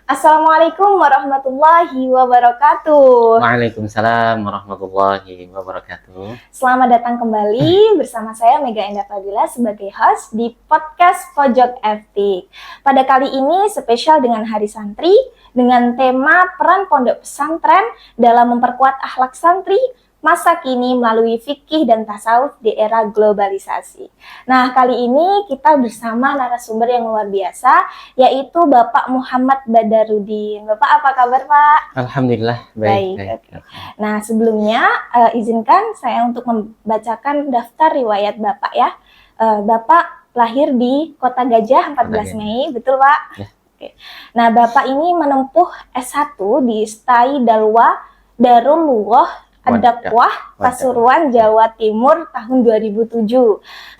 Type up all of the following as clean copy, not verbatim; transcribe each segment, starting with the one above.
Assalamualaikum warahmatullahi wabarakatuh. Waalaikumsalam warahmatullahi wabarakatuh. Selamat datang kembali bersama saya Mega Endah Fadila sebagai host di podcast Pojok Etik. Pada kali ini spesial dengan Hari Santri dengan tema peran pondok pesantren dalam memperkuat akhlak santri masa kini melalui fikih dan tasawuf di era globalisasi. Nah, kali ini kita bersama narasumber yang luar biasa, yaitu Bapak Muhammad Badarudin. Bapak, apa kabar, Pak? Alhamdulillah, baik. Oke. Nah, sebelumnya izinkan saya untuk membacakan daftar riwayat Bapak ya. Bapak lahir di Kota Gajah 14 Mei, betul Pak? Ya. Oke. Nah, Bapak ini menempuh S1 di STAI Dalwa Darul Lughah Ad-Dakwah, Pasuruan, Jawa Timur tahun 2007.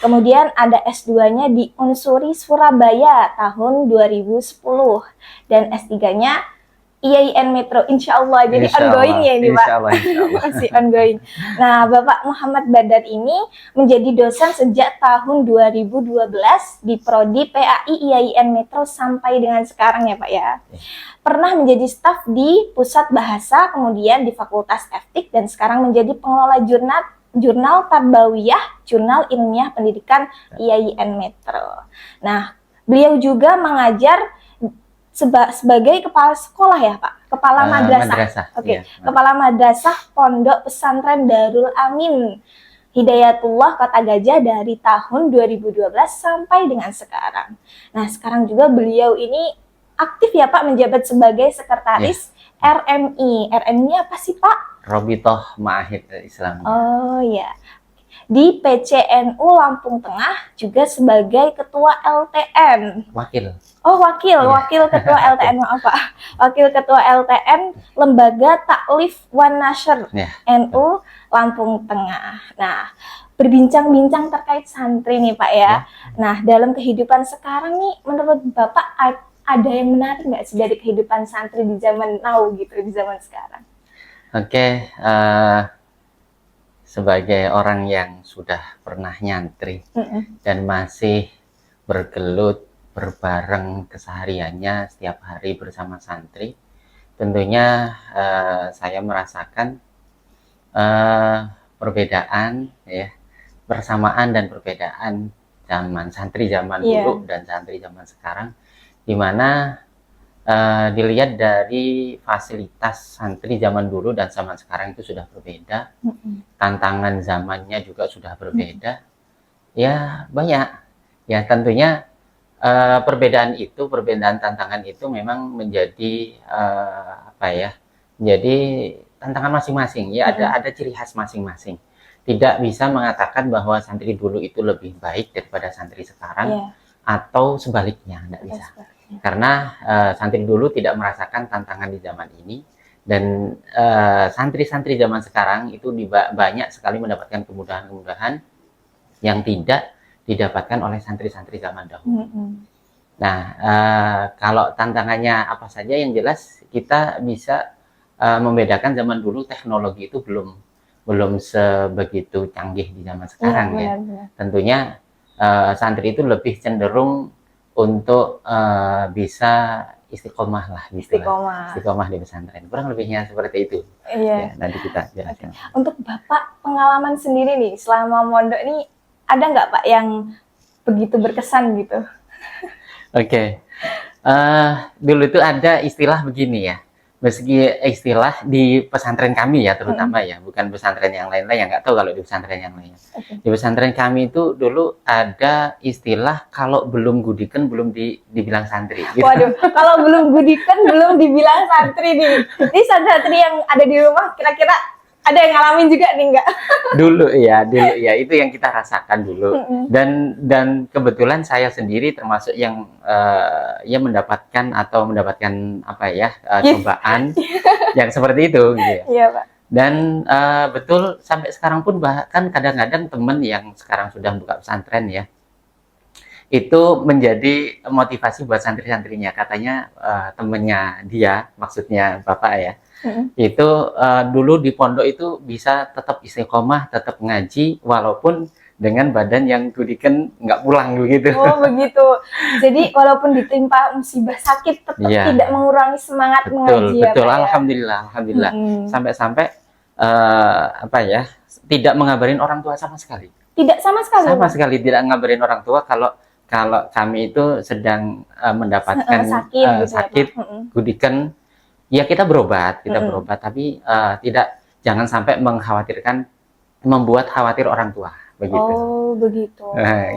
Kemudian ada S2-nya di Unsuri Surabaya tahun 2010 dan S3-nya IAIN Metro, insya Allah. Jadi ongoing ya ini Pak. Insya Allah. Masih ongoing. Nah, Bapak Muhammad Badar ini menjadi dosen sejak tahun 2012 di Prodi PAI IAIN Metro sampai dengan sekarang ya Pak ya. Pernah menjadi staf di Pusat Bahasa, kemudian di Fakultas Etik, dan sekarang menjadi pengelola jurnal Tarbawiyah, Jurnal Ilmiah Pendidikan IAIN Metro. Nah, beliau juga mengajar sebagai kepala sekolah ya Pak, kepala madrasah. Oke. Ya. Kepala madrasah Pondok Pesantren Darul Amin Hidayatullah Kota Gajah dari tahun 2012 sampai dengan sekarang. Nah, sekarang juga beliau ini aktif ya Pak menjabat sebagai sekretaris RMI. RMI apa sih Pak? Robitoh Ma'ahid Islam. Oh ya. Di PCNU Lampung Tengah juga sebagai ketua LTN. Wakil Ketua LTN, maaf Pak. Wakil ketua LTN Lembaga Taklif Wan Nashr NU Lampung Tengah. Nah, berbincang-bincang terkait santri nih Pak ya. Nah, dalam kehidupan sekarang nih, menurut Bapak ada yang menarik nggak sih dari kehidupan santri di zaman now gitu, di zaman sekarang? Oke, sebagai orang yang sudah pernah nyantri dan masih bergelut berbareng kesehariannya setiap hari bersama santri, tentunya saya merasakan perbedaan ya, persamaan dan perbedaan zaman santri zaman dulu dan santri zaman sekarang, di mana dilihat dari fasilitas santri zaman dulu dan zaman sekarang itu sudah berbeda, tantangan zamannya juga sudah berbeda, ya banyak ya. Tentunya perbedaan tantangan itu memang menjadi menjadi tantangan masing-masing ya. Ada ciri khas masing-masing. Tidak bisa mengatakan bahwa santri dulu itu lebih baik daripada santri sekarang atau sebaliknya, tidak bisa. Karena santri dulu tidak merasakan tantangan di zaman ini, dan santri-santri zaman sekarang itu banyak sekali mendapatkan kemudahan-kemudahan yang tidak didapatkan oleh santri-santri zaman dahulu. Nah, kalau tantangannya apa saja, yang jelas kita bisa membedakan zaman dulu teknologi itu belum sebegitu canggih di zaman sekarang ya. Tentunya santri itu lebih cenderung untuk bisa istiqomah lah, istiqomah di pesantren. Kurang lebihnya seperti itu. Ya, nanti kita jelaskan. Untuk Bapak pengalaman sendiri nih selama mondok ini, ada nggak Pak yang begitu berkesan gitu? Oke. Dulu itu ada istilah begini ya. Meski istilah di pesantren kami ya terutama ya, bukan pesantren yang lain-lain, yang nggak tahu kalau di pesantren yang lain. Di pesantren kami itu dulu ada istilah kalau belum gudikan belum dibilang santri. Gitu. Waduh, kalau belum gudikan belum dibilang santri nih. Ini santri yang ada di rumah kira-kira ada yang ngalamin juga nih nggak? Dulu ya itu yang kita rasakan dulu. Dan kebetulan saya sendiri termasuk yang mendapatkan cobaan yang seperti itu gitu ya. Iya Pak. Dan betul sampai sekarang pun, bahkan kadang-kadang teman yang sekarang sudah buka pesantren ya, itu menjadi motivasi buat santri-santrinya. Katanya temennya dia, maksudnya Bapak ya, itu dulu di pondok itu bisa tetap istiqomah, tetap ngaji, walaupun dengan badan yang kudikan nggak pulang begitu. Oh begitu. Jadi walaupun ditimpa musibah sakit tetap Iya. tidak mengurangi semangat mengaji ya Betul. Pak ya. Alhamdulillah. Sampai-sampai apa ya, tidak mengabarin orang tua sama sekali. Tidak sama sekali. Sama Pak? sekali tidak ngabarin orang tua kalau kami itu sedang mendapatkan sakit, sakit, kudikan. Ya kita berobat, tapi jangan sampai mengkhawatirkan, membuat khawatir orang tua, begitu. Oh begitu. Nah,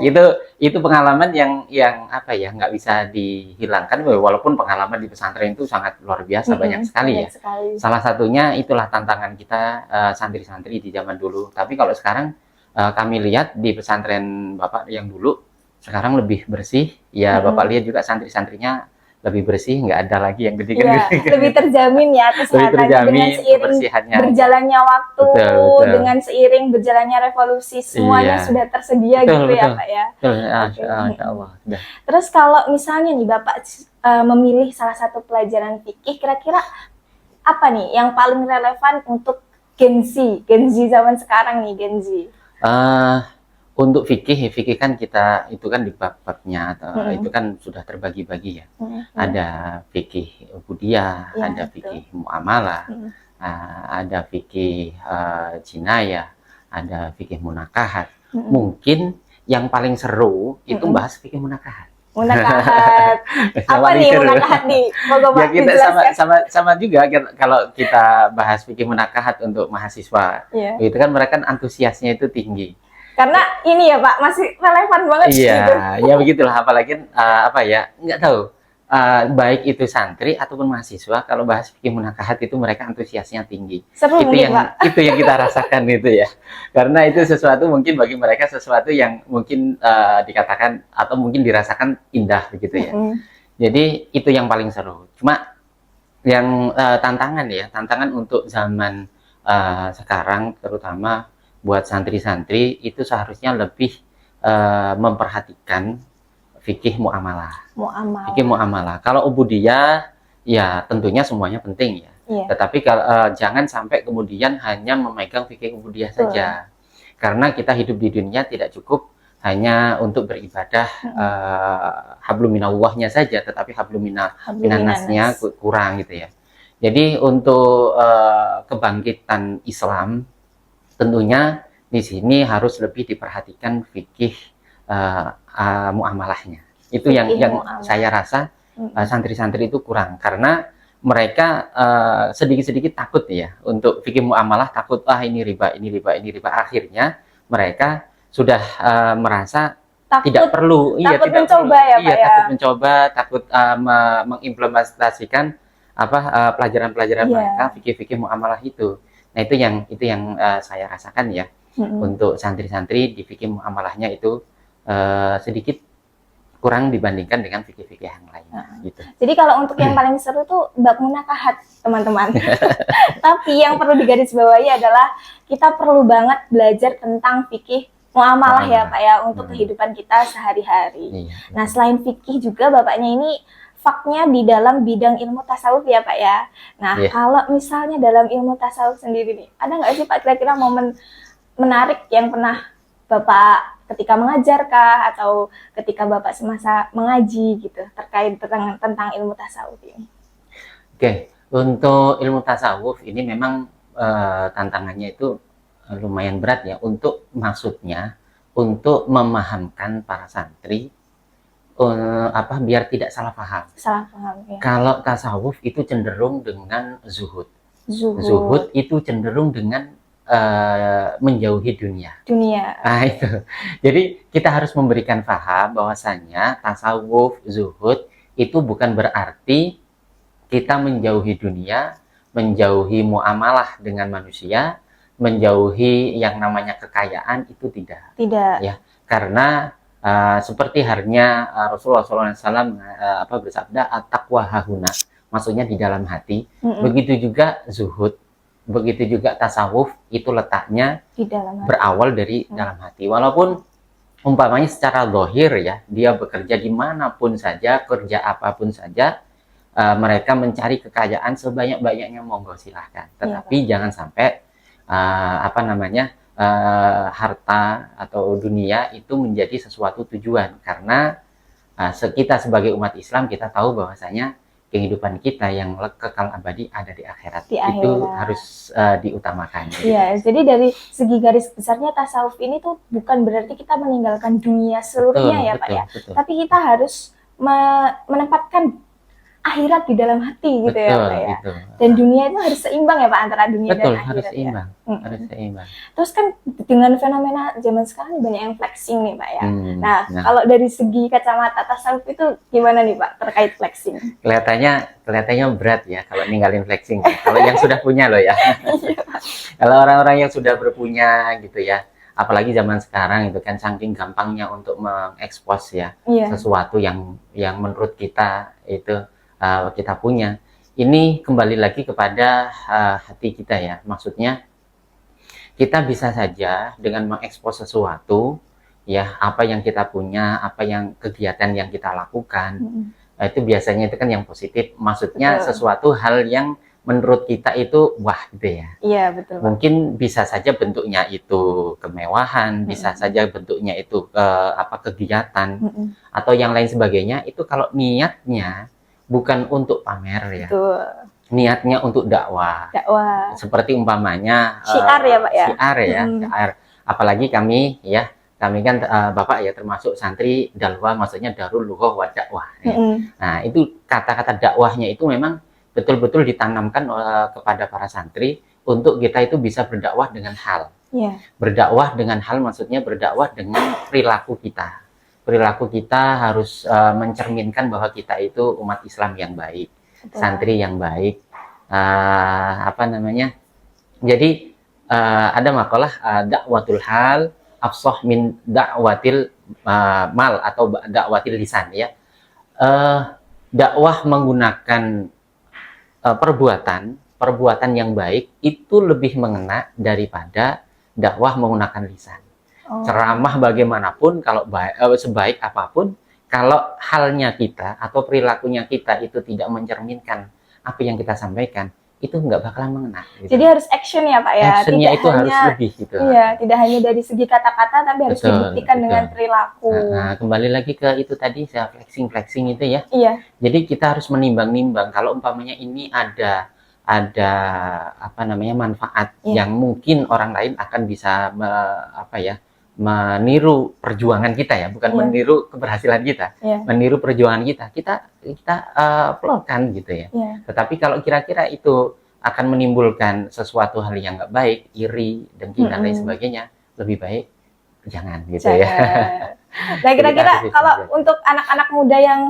itu pengalaman yang apa ya, nggak bisa dihilangkan, walaupun pengalaman di pesantren itu sangat luar biasa, banyak sekali ya. Salah satunya itulah tantangan kita santri-santri di zaman dulu. Tapi kalau sekarang kami lihat di pesantren Bapak yang dulu sekarang lebih bersih ya. Bapak lihat juga santri-santrinya lebih bersih, nggak ada lagi yang gede-gede. Lebih terjamin ya kesehatannya dengan seiring berjalannya waktu, betul. Dengan seiring berjalannya revolusi, semuanya sudah tersedia gitu ya Pak ya. Masya Allah. Terus kalau misalnya nih Bapak memilih salah satu pelajaran fikih, kira-kira apa nih yang paling relevan untuk Gen Z zaman sekarang nih, Gen Z? Untuk fikih kan kita itu kan di bab-babnya itu kan sudah terbagi-bagi ya. Ada fikih ubudiyah, ada fikih muamalah, ada fikih jinayah, ada fikih munakahat. Mungkin yang paling seru itu bahas fikih munakahat. Munakahat. Apa nih munakahat nih? Ya kita sama juga kalau kita bahas fikih munakahat untuk mahasiswa. Itu kan mereka antusiasnya itu tinggi. Karena ini ya Pak, masih relevan banget gitu. Iya, ya begitulah, apalagi apa ya, nggak tahu. Baik itu santri ataupun mahasiswa, kalau bahas fikih munakahat itu mereka antusiasnya tinggi. Seru itu nih, yang Pak. Itu yang kita rasakan itu ya. Karena itu sesuatu mungkin bagi mereka sesuatu yang mungkin dikatakan atau mungkin dirasakan indah begitu ya. Jadi itu yang paling seru. Cuma yang tantangan untuk zaman sekarang, terutama buat santri-santri, itu seharusnya lebih memperhatikan fikih muamalah. Fikih muamalah. Kalau ubudiyah ya tentunya semuanya penting ya. Tetapi kalau jangan sampai kemudian hanya memegang fikih ubudiyah saja. Karena kita hidup di dunia tidak cukup hanya untuk beribadah hablum minallahnya saja, tetapi hablum minannasnya kurang gitu ya. Jadi untuk kebangkitan Islam, tentunya di sini harus lebih diperhatikan fikih muamalahnya. Itu yang saya rasa santri-santri itu kurang, karena mereka sedikit-sedikit takut ya untuk fikih muamalah, takut ini riba. Akhirnya mereka sudah merasa tidak perlu, takut mencoba, takut mengimplementasikan pelajaran-pelajaran mereka fikih muamalah itu. Nah itu yang saya rasakan ya, untuk santri-santri di fikih muamalahnya itu sedikit kurang dibandingkan dengan fikih-fikih yang lain. Gitu. Jadi kalau untuk yang paling seru tuh bab munakahat teman-teman. Tapi yang perlu digarisbawahi adalah kita perlu banget belajar tentang fikih muamalah ya Pak ya, untuk kehidupan kita sehari-hari. Nah selain fikih juga bapaknya ini faknya di dalam bidang ilmu tasawuf ya Pak ya. Nah kalau misalnya dalam ilmu tasawuf sendiri nih, ada nggak sih Pak kira-kira momen menarik yang pernah Bapak ketika mengajar kah, atau ketika Bapak semasa mengaji gitu, terkait tentang ilmu tasawuf ini? Oke, untuk ilmu tasawuf ini memang tantangannya itu lumayan berat ya, untuk memahamkan para santri biar tidak salah paham. Ya. Kalau tasawuf itu cenderung dengan zuhud. Zuhud itu cenderung dengan menjauhi dunia. Nah itu. Jadi kita harus memberikan paham bahwasanya tasawuf, zuhud itu bukan berarti kita menjauhi dunia, menjauhi muamalah dengan manusia, menjauhi yang namanya kekayaan, itu tidak. Ya, karena seperti halnya Rasulullah SAW bersabda, at-taqwa hahuna, maksudnya di dalam hati. Begitu juga zuhud, begitu juga tasawuf, itu letaknya di dalam hati. Berawal dari dalam hati. Walaupun umpamanya secara zahir ya, dia bekerja dimanapun saja, kerja apapun saja, mereka mencari kekayaan sebanyak-banyaknya, monggo silahkan. Tetapi jangan sampai harta atau dunia itu menjadi sesuatu tujuan, karena kita sebagai umat Islam kita tahu bahwasanya kehidupan kita yang kekal abadi ada di akhirat. Di Itu akhirat. harus diutamakan. Iya, jadi dari segi garis besarnya tasawuf ini tuh bukan berarti kita meninggalkan dunia seluruhnya ya Pak ya, betul. tapi kita harus menempatkan akhirat di dalam hati gitu ya Pak ya. Itu. Dan dunia itu harus seimbang ya Pak antara dunia Betul, dan harus akhirat seimbang, ya. harus seimbang. Terus kan dengan fenomena zaman sekarang banyak yang flexing nih Pak ya. Nah, Nah, kalau dari segi kacamata tasawuf itu gimana nih Pak terkait flexing? kelihatannya berat ya kalau ninggalin flexing. Kalau yang sudah punya loh ya. Kalau orang-orang yang sudah berpunya gitu ya, apalagi zaman sekarang itu kan saking gampangnya untuk mengekspos ya sesuatu yang menurut kita itu kita punya. Ini kembali lagi kepada hati kita ya. Maksudnya kita bisa saja dengan mengekspos sesuatu ya, apa yang kita punya, apa yang kegiatan yang kita lakukan, itu biasanya itu kan yang positif. Maksudnya sesuatu hal yang menurut kita itu wah gitu ya. Iya, betul. Mungkin bisa saja bentuknya itu kemewahan, bisa saja bentuknya itu kegiatan atau yang lain sebagainya. Itu kalau niatnya bukan untuk pamer ya. Betul. Niatnya untuk dakwah. Seperti umpamanya syiar ya Pak ya. Syiar ya, syiar. Apalagi kami kan Bapak ya termasuk santri dalwa, maksudnya Darul Lughah wa Dakwah. Ya. Nah, itu kata-kata dakwahnya itu memang betul-betul ditanamkan kepada para santri untuk kita itu bisa berdakwah dengan hal. Berdakwah dengan hal maksudnya berdakwah dengan perilaku kita. Perilaku kita harus mencerminkan bahwa kita itu umat Islam yang baik, santri yang baik. Jadi ada makalah dakwatul hal afsah min dakwatil mal atau dakwatil lisan ya. Dakwah menggunakan perbuatan yang baik itu lebih mengena daripada dakwah menggunakan lisan. Ceramah bagaimanapun kalau sebaik apapun, kalau halnya kita atau perilakunya kita itu tidak mencerminkan apa yang kita sampaikan, itu nggak bakalan mengena. Gitu. Jadi harus action ya Pak ya. Actionnya itu harus lebih gitu. Iya, tidak hanya dari segi kata-kata tapi harus dibuktikan dengan perilaku. Nah, kembali lagi ke itu tadi saya flexing itu ya. Iya. Jadi kita harus menimbang-nimbang kalau umpamanya ini ada manfaat yang mungkin orang lain akan bisa meniru perjuangan kita ya, bukan meniru keberhasilan kita, meniru perjuangan kita pelorkan gitu ya. Tetapi kalau kira-kira itu akan menimbulkan sesuatu hal yang nggak baik, iri, dengki dan lain sebagainya, lebih baik jangan gitu ya. Nah, kira-kira kalau untuk anak-anak muda yang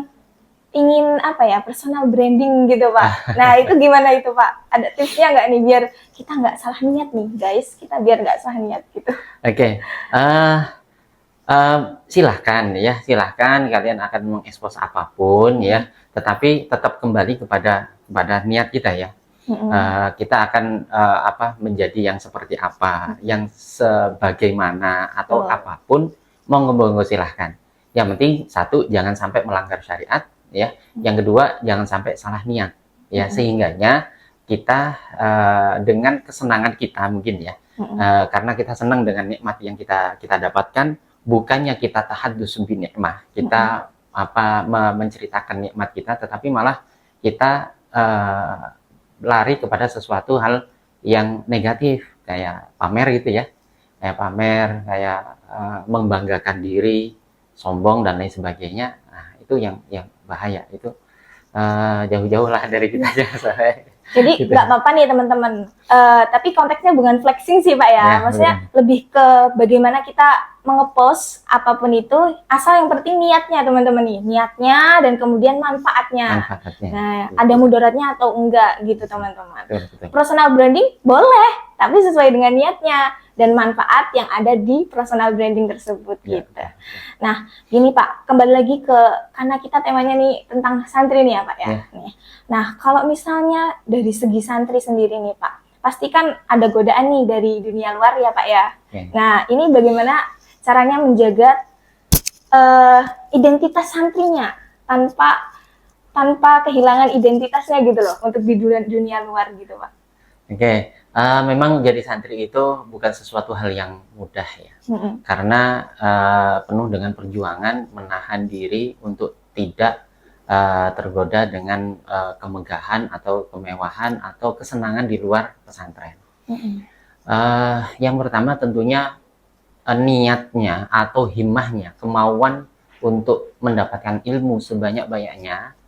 ingin personal branding gitu Pak. Nah, itu gimana itu Pak? Ada tipsnya nggak nih biar kita nggak salah niat nih guys, kita biar nggak salah niat gitu. Oke. Silahkan kalian akan mengekspos apapun ya, tetapi tetap kembali kepada niat kita ya. Kita akan menjadi yang seperti apa, yang sebagaimana atau apapun, monggo silahkan. Yang penting satu, jangan sampai melanggar syariat ya. Yang kedua, jangan sampai salah niat ya, sehingganya kita dengan kesenangan kita mungkin ya, karena kita senang dengan nikmat yang kita dapatkan, bukannya kita tahadus bi nikmah, kita menceritakan nikmat kita, tetapi malah kita lari kepada sesuatu hal yang negatif kayak pamer gitu ya, kayak membanggakan diri, sombong dan lain sebagainya. Nah, itu yang bahaya, itu jauh-jauh lah dari kita aja. Jadi nggak apa-apa nih teman-teman, tapi konteksnya bukan flexing sih Pak ya, maksudnya lebih ke bagaimana kita mengepost apapun itu, asal yang penting niatnya teman-teman nih, niatnya dan kemudian manfaatnya. Nah, ada mudaratnya atau enggak gitu teman-teman. Personal branding boleh, tapi sesuai dengan niatnya dan manfaat yang ada di personal branding tersebut gitu. Nah, gini Pak, kembali lagi karena kita temanya nih tentang santri nih ya Pak ya. Nah, kalau misalnya dari segi santri sendiri nih Pak, pasti kan ada godaan nih dari dunia luar ya Pak ya. Nah, ini bagaimana caranya menjaga identitas santrinya tanpa kehilangan identitasnya gitu loh untuk di dunia luar gitu Pak. Oke, memang jadi santri itu bukan sesuatu hal yang mudah ya, karena penuh dengan perjuangan menahan diri untuk tidak tergoda dengan kemegahan atau kemewahan atau kesenangan di luar pesantren. Yang pertama tentunya niatnya atau himmahnya, kemauan untuk mendapatkan ilmu sebanyak-banyaknya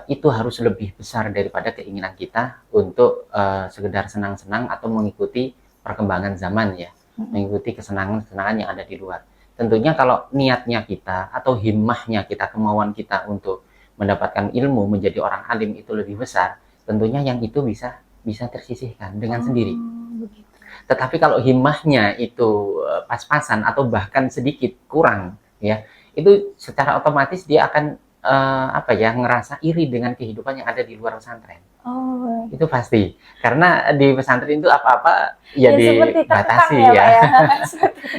itu harus lebih besar daripada keinginan kita untuk sekedar senang-senang atau mengikuti perkembangan zaman ya, mengikuti kesenangan-kesenangan yang ada di luar. Tentunya kalau niatnya kita atau himmahnya kita, kemauan kita untuk mendapatkan ilmu menjadi orang alim itu lebih besar, tentunya yang itu bisa tersisihkan dengan sendiri. Begitu. Tetapi kalau himmahnya itu pas-pasan atau bahkan sedikit kurang ya, itu secara otomatis dia akan ngerasa iri dengan kehidupan yang ada di luar pesantren. Itu pasti. Karena di pesantren itu apa-apa ya dibatasi ya.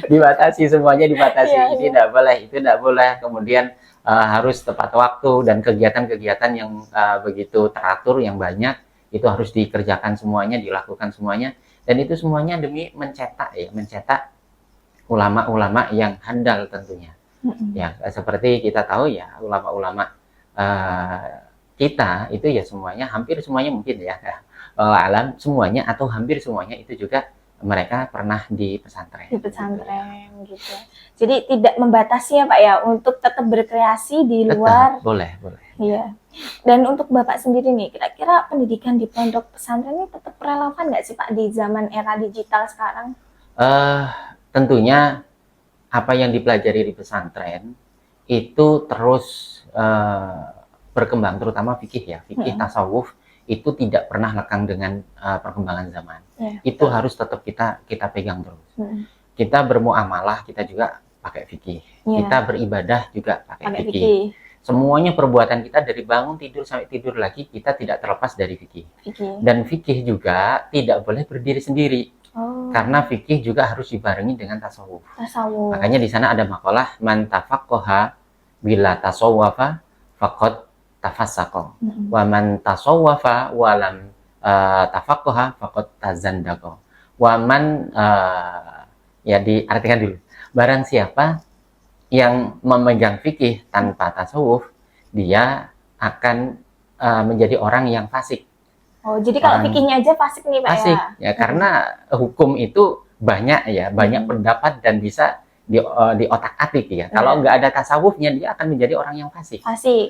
Dibatasi, semuanya dibatasi. Iya, Ini tidak boleh, itu tidak boleh. Kemudian harus tepat waktu dan kegiatan-kegiatan yang begitu teratur yang banyak itu harus dikerjakan semuanya, dilakukan semuanya, dan itu semuanya demi mencetak ulama-ulama yang handal tentunya. Ya, seperti kita tahu ya, ulama-ulama kita itu ya semuanya, hampir semuanya mungkin ya, alam semuanya atau hampir semuanya itu juga mereka pernah di pesantren. Di pesantren gitu. Jadi tidak membatasi ya Pak ya, untuk tetap berkreasi di luar. Boleh. Iya. Dan untuk Bapak sendiri nih, kira-kira pendidikan di pondok pesantren ini tetap relevan nggak sih Pak di zaman era digital sekarang? Tentunya apa yang dipelajari di pesantren itu terus berkembang, terutama fikih ya, fikih tasawuf itu tidak pernah lekang dengan perkembangan zaman. Itu harus tetap kita pegang terus. Kita bermuamalah, kita juga pakai fikih. Kita beribadah juga pakai fikih. Semuanya perbuatan kita dari bangun tidur sampai tidur lagi, kita tidak terlepas dari fikih. Dan fikih juga tidak boleh berdiri sendiri. Karena fikih juga harus dibarengi dengan tasawuf. Makanya di sana ada makalah man tafaqqaha bila tasawwafa faqad tafassaqa. Wa man tasawwafa wa lam tafaqqaha faqad tazandaqa. Wa man ya diartikan dulu. Barang siapa yang memegang fikih tanpa tasawuf, dia akan menjadi orang yang fasik. Jadi kalau fikihnya aja fasik nih Pak fasik, ya? Karena hukum itu banyak ya, banyak pendapat dan bisa di otak-atik ya. Kalau nggak ada tasawufnya, dia akan menjadi orang yang fasik.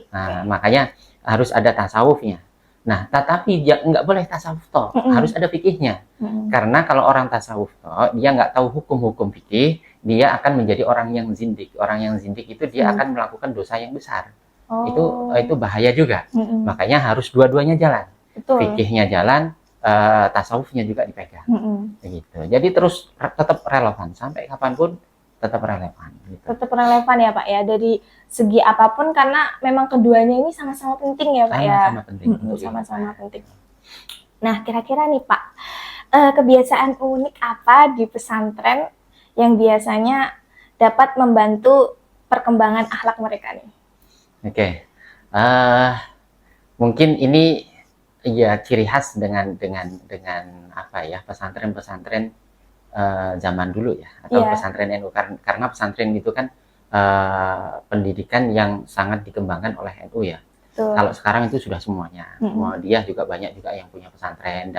Nah, makanya harus ada tasawufnya. Nah, tetapi nggak boleh tasawuf toh, harus ada fikihnya. Karena kalau orang tasawuf toh, dia nggak tahu hukum-hukum fikih, dia akan menjadi orang yang zindik. Orang yang zindik itu dia akan melakukan dosa yang besar. Itu bahaya juga. Makanya harus dua-duanya jalan. Fikihnya jalan, tasawufnya juga dipegang. Begitu. Jadi terus tetap relevan sampai kapanpun tetap relevan. Gitu. Tetap relevan ya Pak ya, dari segi apapun, karena memang keduanya ini sama-sama penting ya Pak ya. Sama-sama penting. Sama-sama penting. Nah, kira-kira nih Pak, kebiasaan unik apa di pesantren yang biasanya dapat membantu perkembangan akhlak mereka nih? Mungkin ini ya ciri khas dengan apa ya, pesantren-pesantren zaman dulu ya, atau pesantren NU, karena pesantren itu kan pendidikan yang sangat dikembangkan oleh NU ya. Kalau sekarang itu sudah semuanya. Dia juga banyak juga yang punya pesantren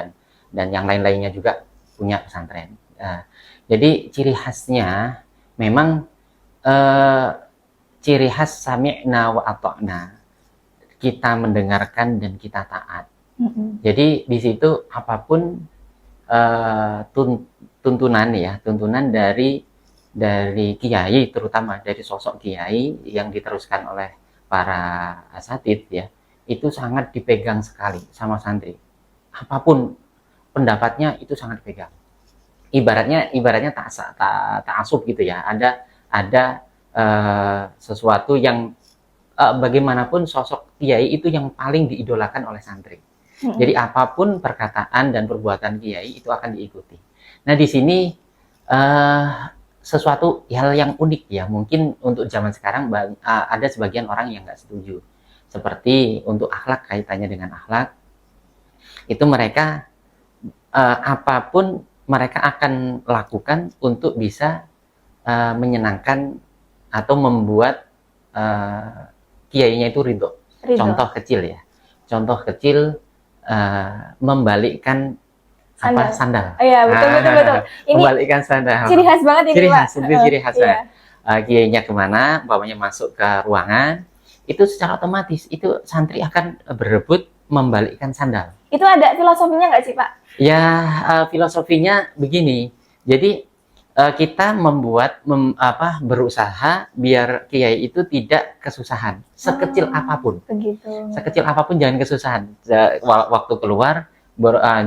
dan yang lain-lainnya juga punya pesantren. Jadi ciri khasnya memang ciri khas sami'na wa ata'na, kita mendengarkan dan kita taat. Jadi di situ apapun tuntunan dari kiai, terutama dari sosok kiai yang diteruskan oleh para asatidz ya, itu sangat dipegang sekali sama santri. Apapun pendapatnya itu sangat dipegang. Ibaratnya ta'assub gitu ya. Ada sesuatu yang bagaimanapun sosok kiai itu yang paling diidolakan oleh santri. Jadi apapun perkataan dan perbuatan kiai itu akan diikuti. Nah di sini sesuatu hal yang unik ya, mungkin untuk zaman sekarang ada sebagian orang yang nggak setuju. Seperti untuk akhlak, kaitannya dengan akhlak, itu mereka apapun mereka akan lakukan untuk bisa menyenangkan atau membuat kiainya itu ridho. Contoh kecil ya, contoh kecil membalikkan sandal. Iya, betul. Ini membalikkan sandal. Ciri khas banget ini, Pak. Ciri khas. Iya. Kiainya kemana, umpamanya masuk ke ruangan, itu secara otomatis itu santri akan berebut membalikkan sandal. Itu ada filosofinya nggak sih, Pak? Ya, filosofinya begini. Jadi kita berusaha biar kiai itu tidak kesusahan sekecil apapun. Begitu. Sekecil apapun jangan kesusahan. Waktu keluar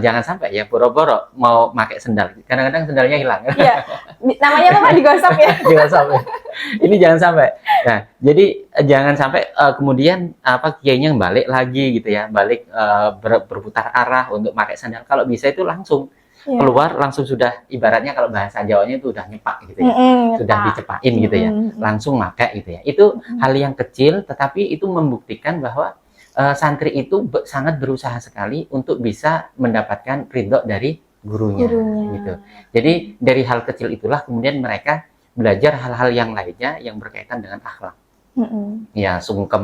jangan sampai ya boro-boro mau pakai sendal. Kadang-kadang sendalnya hilang. Iya. Namanya apa, Pak? Digosok ya? Digosok. Ini jangan sampai. Nah, jadi jangan sampai kemudian kiainya balik lagi gitu ya, balik berputar arah untuk pakai sandal. Kalau bisa itu langsung keluar, langsung sudah ibaratnya kalau bahasa Jawanya itu udah nyepak gitu ya. Sudah dicepain gitu ya. Langsung pakai gitu ya. Itu hal yang kecil tetapi itu membuktikan bahwa santri itu sangat berusaha sekali untuk bisa mendapatkan ridho dari gurunya. Gitu. Jadi dari hal kecil itulah kemudian mereka belajar hal-hal yang lainnya yang berkaitan dengan akhlak. Ya, sungkem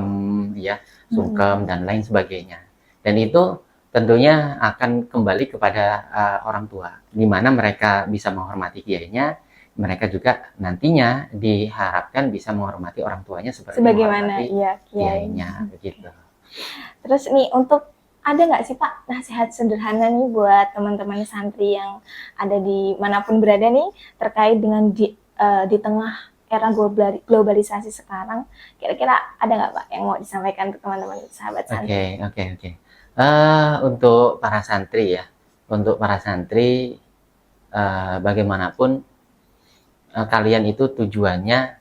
dan lain sebagainya. Dan itu tentunya akan kembali kepada orang tua, di mana mereka bisa menghormati kiainya, mereka juga nantinya diharapkan bisa menghormati orang tuanya sebagaimana kiainya, begitu. Terus nih, untuk ada nggak sih Pak nasihat sederhana nih buat teman-teman santri yang ada di manapun berada nih terkait dengan di tengah era globalisasi sekarang, kira-kira ada nggak Pak yang mau disampaikan ke teman-teman sahabat santri? Oke. Untuk para santri ya, bagaimanapun kalian itu tujuannya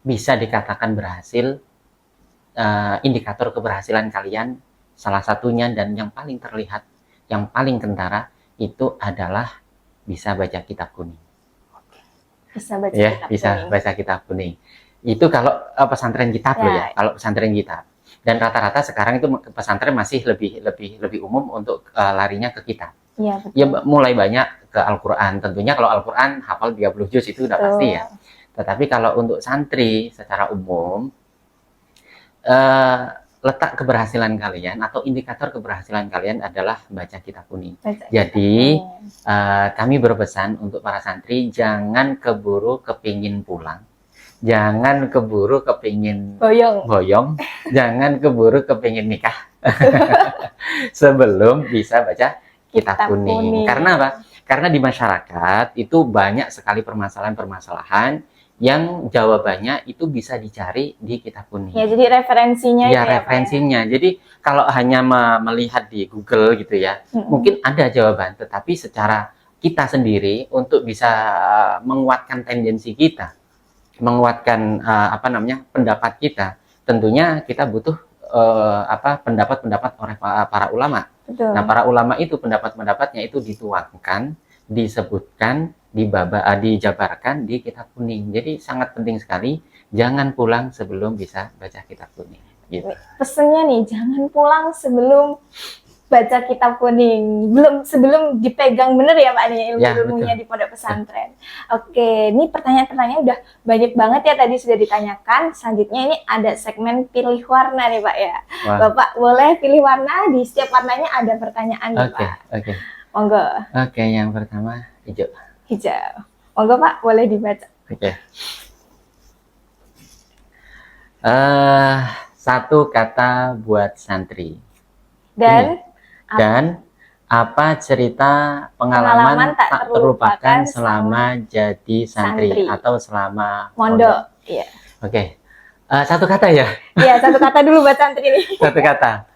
bisa dikatakan berhasil. Indikator keberhasilan kalian salah satunya dan yang paling terlihat, yang paling kentara itu adalah bisa baca kitab kuning. Bisa baca kitab kuning. Itu kalau pesantren kitab loh ya, kalau pesantren kitab. Dan rata-rata sekarang itu pesantren masih lebih umum untuk larinya ke kitab. Ya mulai banyak ke Al-Qur'an. Tentunya kalau Al-Qur'an hafal 30 juz itu udah pasti ya. Tetapi kalau untuk santri secara umum, letak keberhasilan kalian atau indikator keberhasilan kalian adalah baca kitab kuning. Jadi kami berpesan untuk para santri, jangan keburu kepingin pulang, jangan keburu kepingin boyong, jangan keburu kepingin nikah sebelum bisa baca kitab kuning. Karena apa? Karena di masyarakat itu banyak sekali permasalahan-permasalahan yang jawabannya itu bisa dicari di kitab kuning. Ya, jadi referensinya. Ya, referensinya. Jadi kalau hanya melihat di Google gitu ya, mungkin ada jawaban, tetapi secara kita sendiri untuk bisa menguatkan tendensi kita, menguatkan pendapat kita, tentunya kita butuh pendapat-pendapat oleh para ulama. Betul. Nah, para ulama itu pendapat-pendapatnya itu dituangkan, disebutkan, dijabarkan di kitab kuning. Jadi sangat penting sekali, jangan pulang sebelum bisa baca kitab kuning. Gitu. Pesennya nih, jangan pulang sebelum baca kitab kuning, sebelum dipegang bener ya Pak nih ilmu-ilmunya di pondok pesantren. Oke, ini pertanyaan-pertanyaan udah banyak banget ya tadi sudah ditanyakan. Selanjutnya ini ada segmen pilih warna nih Pak ya. Wah. Bapak boleh pilih warna, di setiap warnanya ada pertanyaan nih Pak. Oke. Monggo. Oke, yang pertama hijau. Hijau. Monggo Pak, boleh dibaca. Oke. Satu kata buat santri. Dan apa cerita pengalaman tak terlupakan selama jadi santri atau selama mondok. Iya. Oke. Satu kata ya? Iya, satu kata dulu buat santri ini. Satu kata.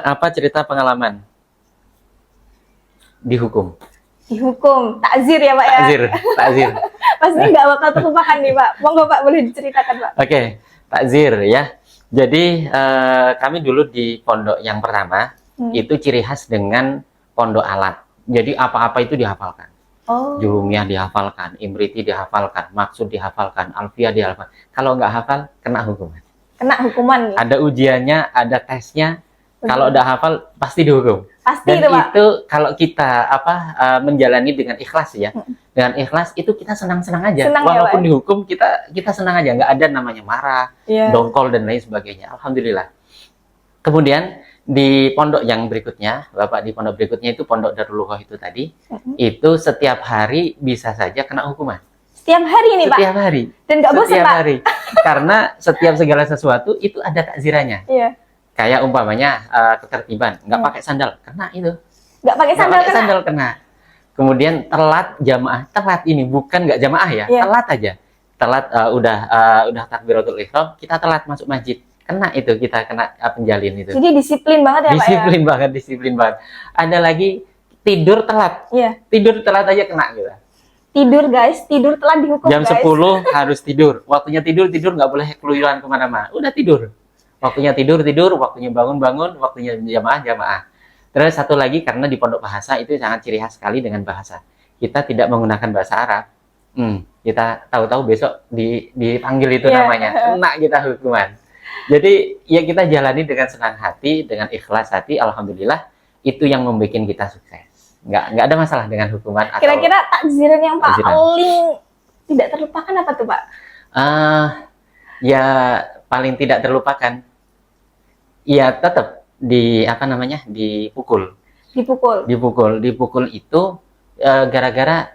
Apa cerita pengalaman? Dihukum, takzir ya Pak ya? Takzir. Pasti nggak bakal terlupakan nih Pak. Monggo Pak, boleh diceritakan Pak. Oke, takzir ya. Jadi kami dulu di pondok yang pertama, itu ciri khas dengan pondok alat. Jadi apa-apa itu dihafalkan. Jurumiyah dihafalkan, Imriti dihafalkan, Maksud dihafalkan, Alfiyah dihafalkan. Kalau nggak hafal, kena hukuman. Kena hukuman. Ada ujiannya, ada tesnya. Kalau udah hafal, pasti dihukum. Pasti Dan itu, Pak. itu kalau kita menjalani dengan ikhlas ya, dengan ikhlas itu kita senang-senang aja. Senang ya, Walaupun Pak? dihukum kita senang aja, nggak ada namanya marah, Iya. dongkol dan lain sebagainya. Alhamdulillah. Kemudian di pondok yang berikutnya, Bapak di pondok berikutnya itu pondok Darul Lughah itu tadi, itu setiap hari bisa saja kena hukuman. Setiap hari ini, Pak? Setiap hari. Dan nggak bosan, Setiap Pak? hari. Karena setiap segala sesuatu itu ada takzirannya. Iya. Kayak umpamanya ketertiban, nggak pakai sandal, kena itu. Nggak pakai Nggak sandal, pakai kena? sandal kena. Kemudian telat jamaah, telat ini bukan nggak jamaah ya, Iya. telat aja. Telat udah takbiratul ihram, kita telat masuk masjid. Kena itu, kita kena penjalin itu. Jadi disiplin banget ya, Pak ya? Disiplin banget, disiplin banget. Ada lagi tidur telat. Iya. Tidur telat aja kena gitu. Tidur, guys. Tidur telat dihukum, Jam guys. 10 harus tidur. Waktunya tidur nggak boleh keluyuran kemana-mana. Udah tidur. Waktunya tidur, waktunya bangun, waktunya jamaah. Terus satu lagi, karena di pondok bahasa itu sangat ciri khas sekali dengan bahasa. Kita tidak menggunakan bahasa Arab. Kita tahu-tahu besok dipanggil itu namanya. Kena kita hukuman. Jadi ya kita jalani dengan senang hati, dengan ikhlas hati. Alhamdulillah itu yang membuat kita sukses. Nggak ada masalah dengan hukuman. Kira-kira takziran yang takziran. paling tidak terlupakan apa tuh, Pak? Ya paling tidak terlupakan. Ya tetap dipukul. Dipukul itu gara-gara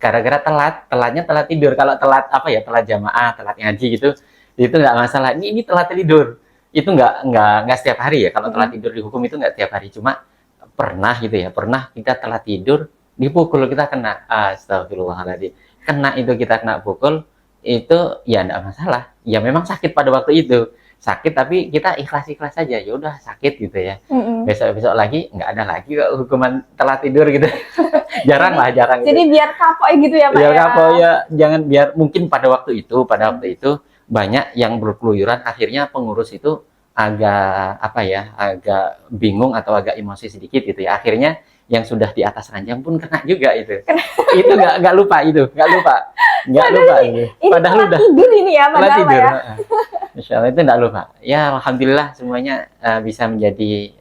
gara-gara telatnya telat tidur. Kalau telat telat jamaah, telat ngaji gitu, itu nggak masalah. Ini telat tidur. Itu nggak setiap hari ya. Kalau telat tidur dihukum itu nggak setiap hari. Cuma pernah gitu ya. Pernah kita telat tidur, dipukul, kita kena. Astagfirullahaladzim. Kena itu, kita kena pukul, itu ya nggak masalah. Ya memang sakit pada waktu itu. Sakit tapi kita ikhlas saja. Ya udah sakit gitu ya. Besok lagi nggak ada lagi kok hukuman telat tidur gitu. jarang. Jadi gitu. biar kapok gitu ya, Pak Biar ya? kapok ya. Jangan biar mungkin pada waktu itu banyak yang berkeluyuran, akhirnya pengurus itu agak bingung atau agak emosi sedikit gitu ya. Akhirnya yang sudah di atas ranjang pun kena juga itu. Itu nggak lupa itu. Itu. Padahal udah tidur ini ya, telat padahal tidur. ya. Insya Allah itu nggak lupa. Ya alhamdulillah semuanya bisa menjadi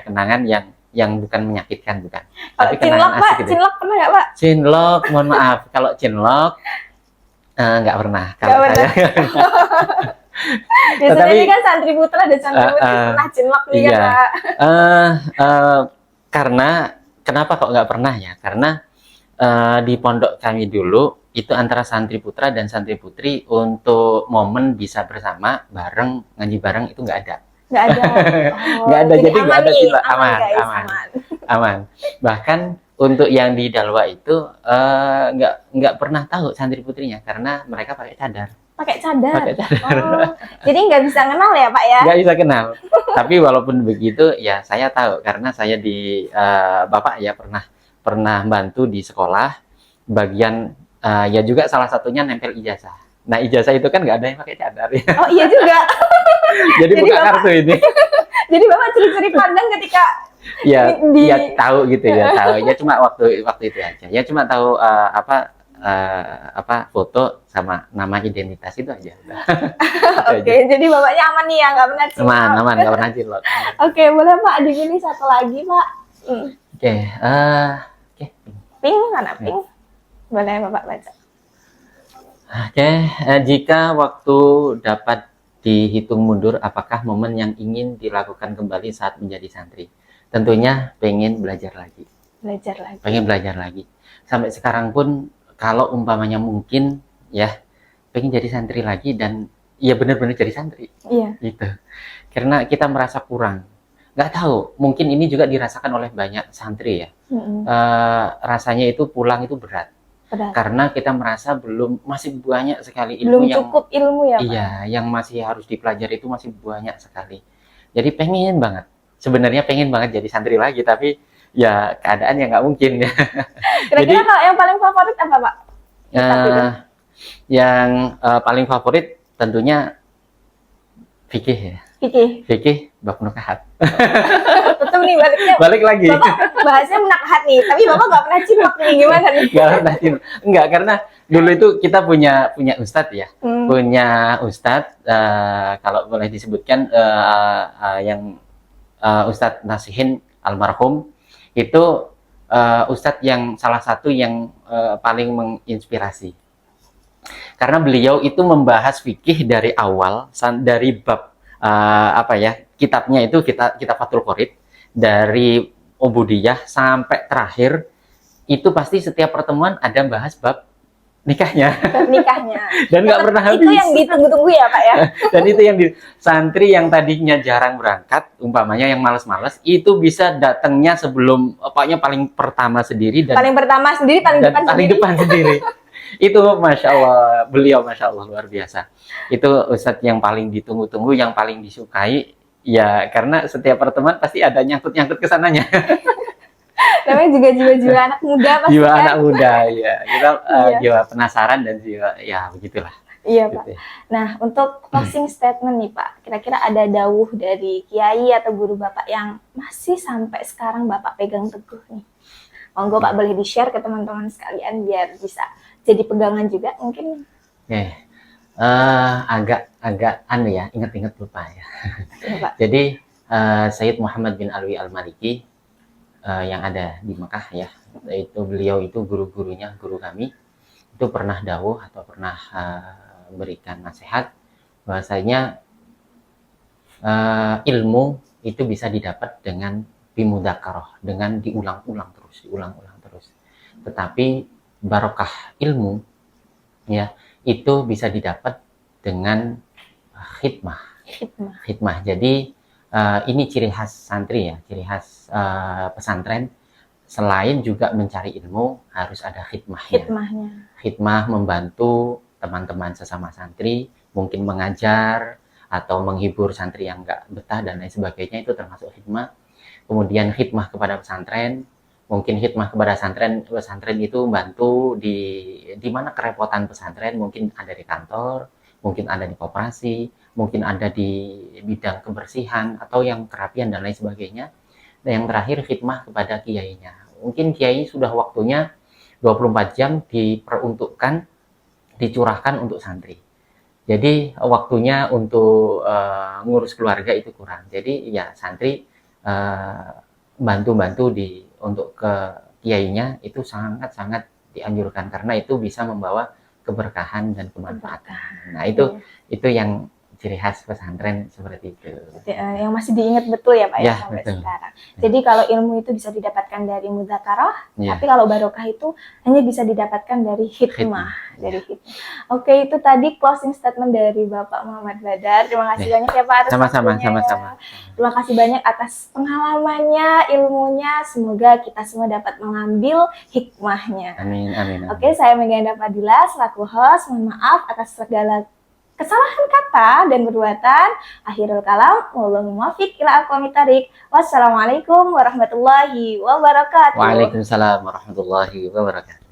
kenangan yang bukan menyakitkan, bukan. Kalau cinlok, Pak, cinlok pernah nggak, Pak? Cinlok, mohon maaf. Kalau cinlok nggak pernah. Kalau Nggak pernah. saya Biasanya Tetapi- ini kan santri putra dan santri putri pernah cinlok nih kan, iya. Pak? Karena kenapa kok nggak pernah ya? Karena di pondok kami dulu itu antara santri putra dan santri putri untuk momen bisa bersama bareng ngaji bareng itu nggak ada. Nggak ada. Nggak ada, jadi nggak aman ada nih, cinlok. aman, guys, Aman. aman. Aman. Bahkan untuk yang di Dalwa itu nggak pernah tahu santri putrinya karena mereka pakai cadar. Pakai cadar. Pakai cadar. Oh, jadi nggak bisa kenal ya, Pak ya? Nggak bisa kenal. Tapi walaupun begitu ya saya tahu karena saya di Bapak ya pernah bantu di sekolah bagian ya juga salah satunya nempel ijazah. Nah ijazah itu kan nggak ada yang pakai cadar ya. Oh iya juga. Jadi buka Bapak- kartu ini. Jadi Bapak curi-curi pandang ketika Ya, Di- ya tahu gitu ya tahu. Ya cuma waktu itu aja. Ya cuma tahu foto sama nama identitas itu aja. Udah. Itu Oke, aja. jadi Bapaknya aman nih ya, nggak pernah cinlok. Aman nggak pernah cinlok. Oke, boleh Pak dipilih satu lagi, Pak. Oke. Pink, mana pink? Boleh Bapak baca. Oke, jika waktu dapat dihitung mundur, apakah momen yang ingin dilakukan kembali saat menjadi santri? Tentunya pengen belajar lagi. Pengen belajar lagi. Sampai sekarang pun kalau umpamanya mungkin ya pengen jadi santri lagi dan ya benar-benar jadi santri. Iya. Gitu. Karena kita merasa kurang. Nggak tahu, mungkin ini juga dirasakan oleh banyak santri ya. Rasanya itu pulang itu berat. Berat. Karena kita merasa masih banyak sekali Belum ilmu yang cukup ilmu ya, Pak? iya, yang masih harus dipelajari itu masih banyak sekali. Jadi pengen banget. Sebenarnya pengen banget jadi santri lagi, tapi ya keadaan yang nggak mungkin ya. Kira-kira Jadi- kalau yang paling favorit apa, Pak? Yang paling favorit tentunya fikih ya. Fikih bab nukahat. Tetap nih baliknya. Balik lagi. Bapak bahasnya menakhat nih, tapi Bapak nggak pernah cinlok nih, gimana nih? Enggak, karena dulu itu kita punya ustadz ya. Hmm. Punya ustadz kalau boleh disebutkan yang Ustadz Nasihin almarhum itu Ustadz yang salah satu yang paling menginspirasi. Karena beliau itu membahas fikih dari awal, dari bab kitabnya itu kitab Fathul Qorib, dari ubudiyah sampai terakhir, itu pasti setiap pertemuan ada bahas bab nikahnya. Nikahnya. Dan nggak pernah habis. Itu yang ditunggu-tunggu ya Pak ya. Dan itu yang santri yang tadinya jarang berangkat, umpamanya yang malas-malas, itu bisa datangnya sebelum pokoknya paling pertama sendiri dan paling pertama sendiri, paling depan paling sendiri. depan sendiri. Itu Masya Allah, beliau Masya Allah luar biasa. Itu Ustadz yang paling ditunggu-tunggu, yang paling disukai, ya karena setiap pertemuan pasti ada nyangkut-nyangkut ke sananya. Namanya juga jiwa-jiwa anak muda pasti Jiwa kan? anak muda, ya. Kita Iya. jiwa penasaran dan jiwa, ya begitulah. Iya Pak. Gitu. Nah untuk closing statement nih Pak, kira-kira ada dawuh dari kiai atau guru Bapak yang masih sampai sekarang Bapak pegang teguh nih? Monggo Pak boleh di-share ke teman-teman sekalian biar bisa jadi pegangan juga mungkin. Oke. Agak anu ya, ingat-ingat lupa ya. Iya Pak. Jadi Sayyid Muhammad bin Alwi Al-Maliki yang ada di Mekah ya, itu beliau itu guru kami itu pernah dawuh atau pernah berikan nasihat bahwasanya ilmu itu bisa didapat dengan bimudzakarah, dengan diulang-ulang terus. Tetapi barokah ilmu ya itu bisa didapat dengan khidmah. Jadi ini ciri khas santri ya, ciri khas pesantren. Selain juga mencari ilmu, harus ada khidmahnya. Khidmah membantu teman-teman sesama santri, mungkin mengajar atau menghibur santri yang nggak betah dan lain sebagainya, itu termasuk khidmah. Kemudian khidmah kepada pesantren, mungkin khidmah kepada pesantren itu bantu di mana kerepotan pesantren, mungkin ada di kantor, mungkin ada di koperasi, mungkin ada di bidang kebersihan atau yang kerapian dan lain sebagainya. Dan yang terakhir khidmah kepada kiainya. Mungkin kiai sudah waktunya 24 jam diperuntukkan, dicurahkan untuk santri. Jadi waktunya untuk ngurus keluarga itu kurang. Jadi ya santri bantu-bantu untuk ke kiainya itu sangat-sangat dianjurkan karena itu bisa membawa keberkahan dan kemanfaatan. Nah itu yang ciri khas pesantren seperti itu. Yang masih diingat betul ya Pak ya sampai betul. sekarang. Jadi kalau ilmu itu bisa didapatkan dari mudzakarah, Ya. tapi kalau barokah itu hanya bisa didapatkan dari hikmah. Oke, itu tadi closing statement dari Bapak Muhammad Badar. Terima kasih banyak ya Pak atas Sama-sama. Terima kasih banyak atas pengalamannya, ilmunya. Semoga kita semua dapat mengambil hikmahnya. Amin. Oke, saya Meganda Fadila selaku host. Mohon maaf atas segala kesalahan kata dan perbuatan. Akhirul kalam, wallahu muwaffiq ila aqwamit thariq. Wassalamualaikum warahmatullahi wabarakatuh. Waalaikumsalam warahmatullahi wabarakatuh.